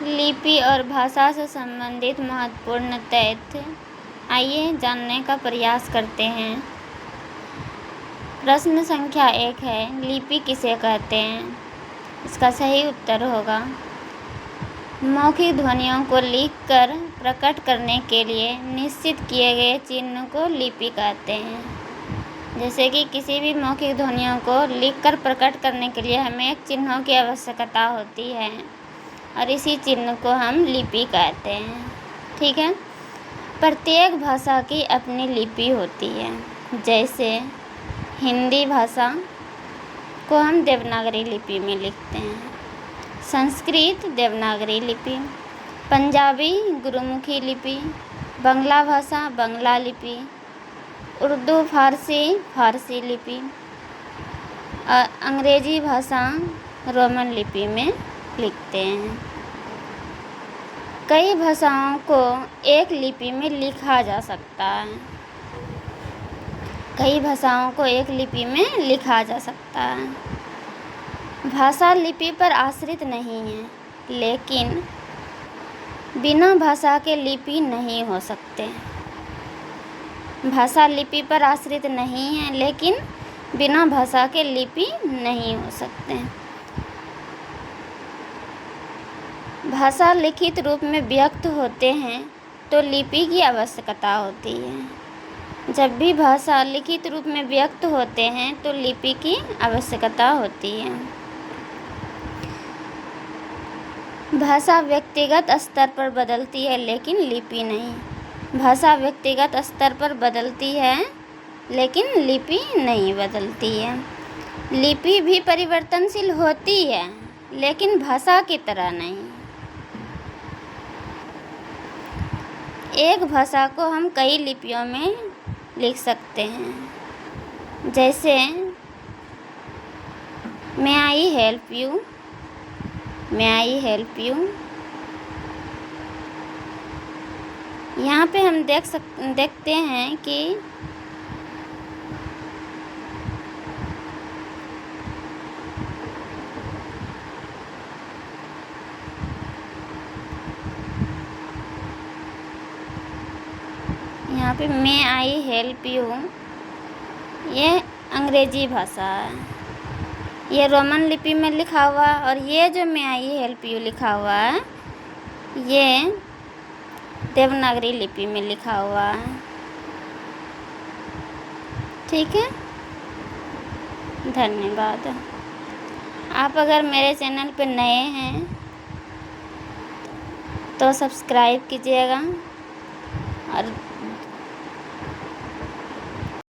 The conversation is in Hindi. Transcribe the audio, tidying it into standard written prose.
लिपि और भाषा से संबंधित महत्वपूर्ण तथ्य आइए जानने का प्रयास करते हैं। प्रश्न संख्या 1 है, लिपि किसे कहते हैं? इसका सही उत्तर होगा, मौखिक ध्वनियों को लिखकर प्रकट करने के लिए निश्चित किए गए चिन्ह को लिपि कहते हैं। जैसे कि किसी भी मौखिक ध्वनियों को लिखकर प्रकट करने के लिए हमें एक चिन्हों की आवश्यकता होती है और इसी चिन्ह को हम लिपि कहते हैं। ठीक है। प्रत्येक भाषा की अपनी लिपि होती है। जैसे हिंदी भाषा को हम देवनागरी लिपि में लिखते हैं, संस्कृत देवनागरी लिपि, पंजाबी गुरुमुखी लिपि, बांग्ला भाषा बांग्ला लिपि, उर्दू फारसी लिपि, अंग्रेजी भाषा रोमन लिपि में लिखते हैं। कई भाषाओं को एक लिपि में लिखा जा सकता है। कई भाषाओं को एक लिपि में लिखा जा सकता है। भाषा लिपि पर आश्रित नहीं है, लेकिन बिना भाषा के लिपि नहीं हो सकते। भाषा लिपि पर आश्रित नहीं है, लेकिन बिना भाषा के लिपि नहीं हो सकते। भाषा लिखित रूप में व्यक्त होते हैं तो लिपि की आवश्यकता होती है। जब भी भाषा लिखित रूप में व्यक्त होते हैं तो लिपि की आवश्यकता होती है। भाषा व्यक्तिगत स्तर पर बदलती है, लेकिन लिपि नहीं। भाषा व्यक्तिगत स्तर पर बदलती है, लेकिन लिपि नहीं बदलती है। लिपि भी परिवर्तनशील होती है, लेकिन भाषा की तरह नहीं। एक भाषा को हम कई लिपियों में लिख सकते हैं। जैसे may I help you, may I help you. यहाँ पे हम देखते हैं कि यहाँ पे मे आई हेल्प यू, ये अंग्रेजी भाषा है, ये रोमन लिपि में लिखा हुआ है, और ये जो मे आई हेल्प यू लिखा हुआ है ये देवनागरी लिपि में लिखा हुआ है। ठीक है, धन्यवाद। आप अगर मेरे चैनल पे नए हैं तो सब्सक्राइब कीजिएगा और